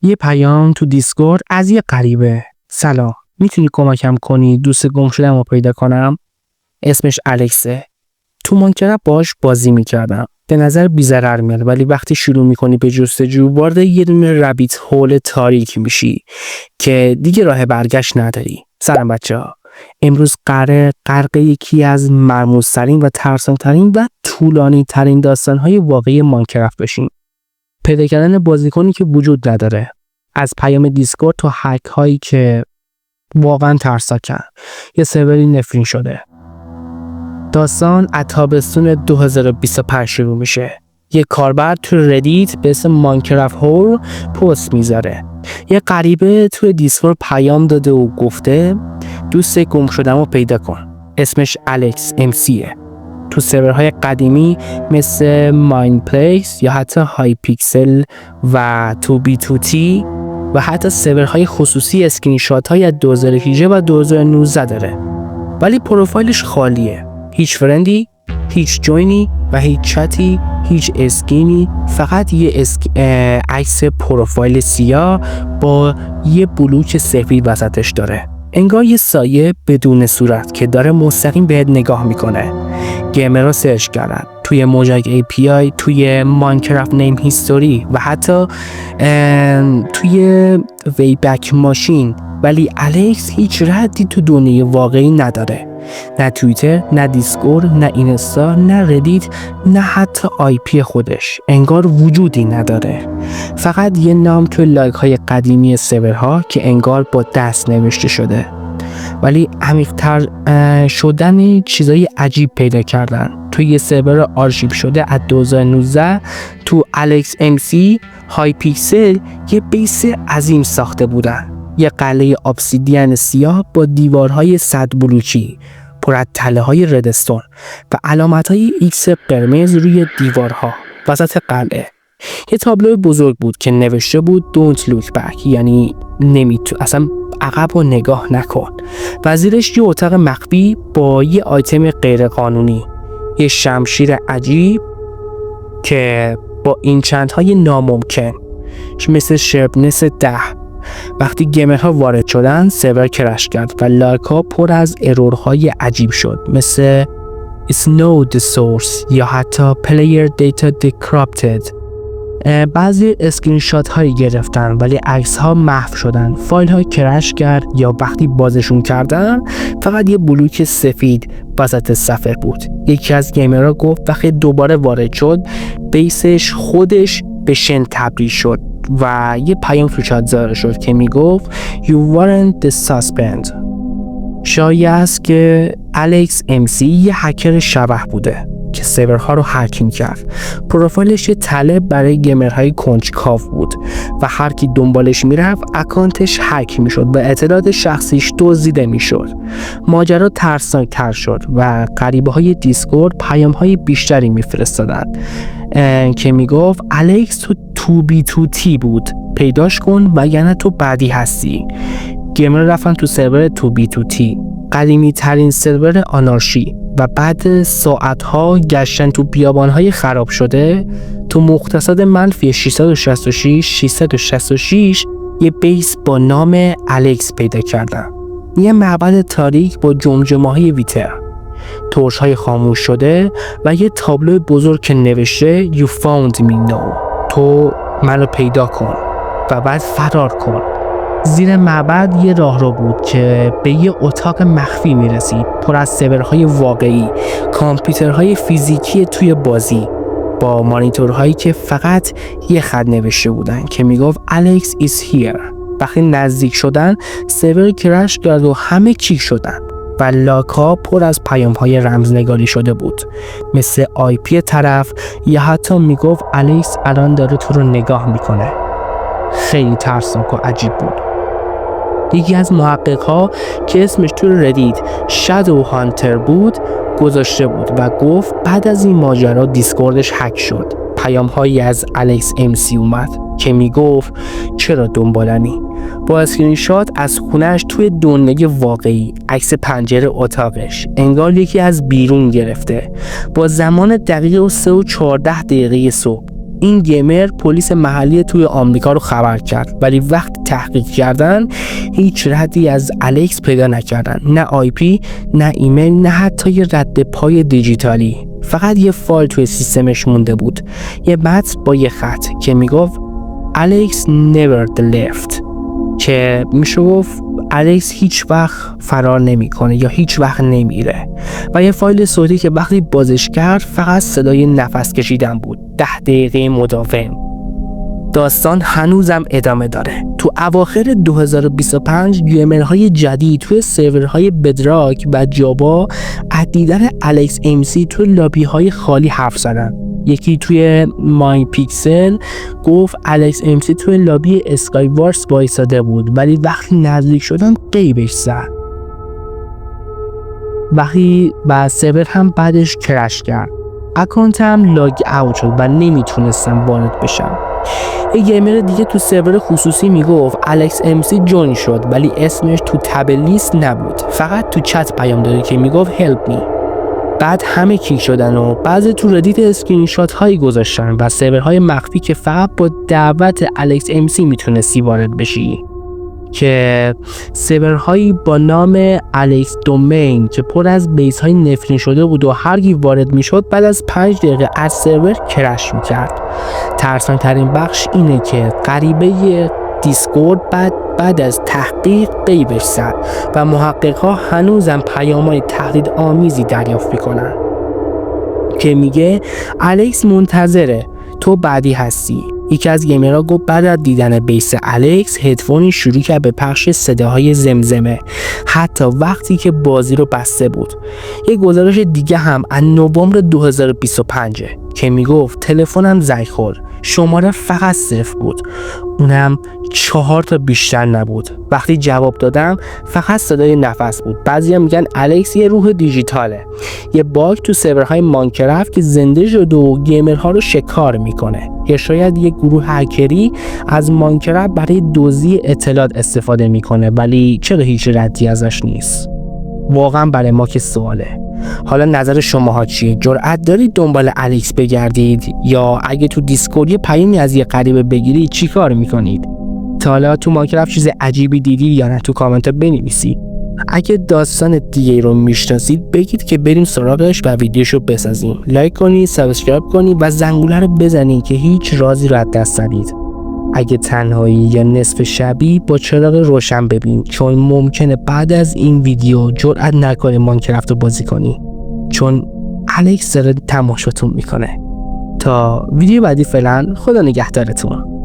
یه پیام تو دیسکورد از یه غریبه. سلام، میتونی کمکم کنی دوست گم شدم رو پیدا کنم؟ اسمش الکسه. تو ماینکرافت باش بازی میکردم. به نظر بی‌ضرر میاد، ولی وقتی شروع میکنی به جستجو وارد یه دونه رابیت هول تاریک میشی که دیگه راه برگشت نداری. سلام بچه‌ها. امروز قراره غرق یکی از مرموزترین و ترسناکترین و طولانی ترین داستان‌های واقعی ماینکرافت بشیم. پیدا کردن بازیکنی که وجود نداره، از پیام دیسکورد تا هک هایی که واقعا ترسناکن. یه سروری نفرین شده. داستان از تابستون 2025 شروع میشه. یه کاربر تو ردیت به اسم ماینکرافت هول پست میذاره. یه غریبه تو دیسکورد پیام داده و گفته دوست گم شدم رو پیدا کن. اسمش الکس امسیه. تو سرورهای قدیمی مثل ماین پلیس یا حتی های پیکسل و تو بی تو تی و حتی سرورهای خصوصی اسکرین شات های از 2018 و 2019 داره. ولی پروفایلش خالیه. هیچ فرندی، هیچ جوینی و هیچ چتی، هیچ اسکینی، فقط یه عکس پروفایل سیاه با یه بلوک سفید وسطش داره. انگار یه سایه بدون صورت که داره مستقیم بهت نگاه میکنه. گیمرها سرچ کردن توی موجاک API، توی ماینکرافت نیم هیستوری و حتی توی ویبک ماشین، ولی الکس هیچ ردی تو دنیای واقعی نداره. نه توییتر، نه دیسکورد، نه اینستا، نه ردیت، نه حتی IP خودش. انگار وجودی نداره. فقط یه نام توی لایک های قدیمی سرورها که انگار با دست نوشته شده. ولی عمیق‌تر شدن چیزای عجیب پیدا کردن. توی یه سرور آرشیو شده از 2019 تو الکس امسی های پیکسل یه بیس عظیم ساخته بودن. یه قلعه ابسیدین سیاه با دیوارهای 100 بلوکی پر از تله‌های ردستون و علامت‌های ایکس قرمز روی دیوارها وسط قلعه. یه تابلو بزرگ بود که نوشته بود Don't look back، یعنی اصلا عقب رو نگاه نکن. و زیرش یه اتاق مخفی با یه آیتم غیر قانونی، یه شمشیر عجیب که با اینچنت‌های ناممکن مثل شرپنس 10. وقتی گیمرها وارد شدن سرور کرش کرد و لاگ‌ها پر از ارورهای عجیب شد، مثل It's not the source یا حتی Player Data Decrypted. بعضی اسکرین شات هایی گرفتن ولی عکس ها محو شدن. فایل ها کرش کرد یا وقتی بازشون کردن فقط یه بلوک سفید وسط صفحه بود. یکی از گیمرها گفت وقتی دوباره وارد شد بیسش خودش به شن تبدیل شد و یه پیام تو چت ظاهر شد که میگفت You weren't the suspect. شایعه است که الکس امسی یه هکر شبح بوده که سرورها رو هکینگ کرد. پروفایلش یه طلب برای گیمرهای کنجکاو بود و هر کی دنبالش میرفت اکانتش هک میشد و اطلاعات شخصیش دزدیده میشد. ماجرا ترسناکتر شد و غریبه های دیسکورد پیام های بیشتری میفرستادن که میگفت الکس تو بی تو تی بود، پیداش کن وگرنه تو بعدی هستی. گیمر رفتن تو سرور تو بی تو تی، قدیمی ترین سرور آنارشی، و بعد ساعتها گشتن تو بیابانهای خراب شده تو مختصات منفی 666 یه بیس با نام الکس پیدا کردن. یه معبد تاریک با جمجمه‌های ویتر، تورچ‌های خاموش شده و یه تابلو بزرگ که نوشته You found me now، تو منو پیدا کن و بعد فرار کن. زیر معبد یه راهرو بود که به یه اتاق مخفی میرسید پر از سرورهای واقعی، کامپیوترهای فیزیکی توی بازی با مانیتورهایی که فقط یه خط نوشته بودن که میگفت Alex is here. وقتی نزدیک شدن سرور کرش کرد و همه کیک شدن و لاگ‌ها پر از پیام‌های رمزنگاری شده بود، مثل IP طرف یا حتی میگفت الکس الان داره تو رو نگاه میکنه. خیلی ترسناک و عجیب بود. یکی از محقق‌ها که اسمش تو ردیت شادو هانتر بود گذاشته بود و گفت بعد از این ماجرا دیسکوردش هک شد. پیام‌هایی از الکس امسی اومد که میگفت چرا دنبالمی، با اسکرین شات از خونه‌اش توی دنیای واقعی، عکس پنجره اتاقش، انگار یکی از بیرون گرفته، با زمان دقیق و 3:14 صبح. این گیمر پلیس محلی توی آمریکا رو خبر کرد، ولی وقتی تحقیق کردن هیچ ردی از الکس پیدا نکردن، نه آی پی، نه ایمیل، نه حتی یه رد پای دیجیتالی. فقط یه فایل توی سیستمش مونده بود، یه متن با یه خط که میگفت Alex never left، که میشه گفت الکس هیچ وقت فرار نمیکنه یا هیچ وقت نمیره. و یه فایل صوتی که وقتی بازش کرد فقط صدای نفس کشیدن بود، 10 دقیقه مداوم. داستان هنوزم ادامه داره. تو اواخر 2025 گیمرهای جدید توی سرورهای بدراک و جاوا از دیدن الکس امسی تو لابی‌های خالی حرف زدن. یکی توی مای پیکسل گفت الکس امسی توی لابی اسکای وارس وایساده بود، ولی وقتی نزدیک شدن غیبش زد. وقتی بعد سرور هم بعدش کرش کرد، اکانت هم لاگ اوت شد و نمیتونستم وارد بشم. یه گیمر دیگه تو سرور خصوصی میگفت الکس امسی جوین شد، ولی اسمش تو تب لیست نبود، فقط تو چت پیام داده که میگفت هلپ می. بعد همه کیک شدن و بعضی تو ردیت اسکرین شات هایی گذاشتن و سرورهای مخفی که فقط با دعوت الکس امسی میتونستی وارد بشی، که سرورهایی با نام الکس دومین که پر از بیس های نفرین شده بود و هر کی وارد میشد بعد از 5 دقیقه از سرور کرش میکرد. ترسناک ترین بخش اینه که غریبه دیسکورد بعد از تحقیق غیبش زد و محقق‌ها هنوزم پیام‌های تهدید آمیزی دریافت میکنن که میگه الکس منتظره، تو بعدی هستی. یکی از گیمرها گفت بعد از دیدن بیس الکس هدفونی شروع کرد به پخش صداهای زمزمه حتی وقتی که بازی رو بسته بود. یک گزارش دیگه هم از نوامبر 2025 که میگفت تلفنم زنگ خورد، شماره فقط 0 بود، اونم 4 تا بیشتر نبود. وقتی جواب دادم فقط صدای نفس بود. بعضیا میگن الکس یه روح دیجیتاله، یه باگ تو سرورهای ماینکرافت که زنده شده و گیمرها رو شکار میکنه، یا شاید یه گروه هکری از ماینکرافت برای دزدی اطلاعات استفاده میکنه، ولی چرا هیچ ردی ازش نیست؟ واقعا برای ما که سواله. حالا نظر شماها چیه؟ جرأت دارید دنبال الکس بگردید، یا اگه تو دیسکورد یه پیامی از یه غریبه بگیرید چی کار میکنید؟ تا حالا تو ماینکرافت چیز عجیبی دیدید یا نه؟ تو کامنت بنویسید. اگه داستان دیگه رو میشناسید بگید که بریم سراغش و ویدیوشو بسازیم. لایک کنید، سابسکرایب کنید و زنگوله رو بزنید که هیچ رازی رو از دست ندید. اگه تنهایی یا نصف شبی با چراغ روشن ببین، چون ممکنه بعد از این ویدیو جرئت نکنی ماینکرافت رو بازی کنی، چون الکس داره تماشاتون میکنه. تا ویدیو بعدی فعلا خدا نگهدارتون.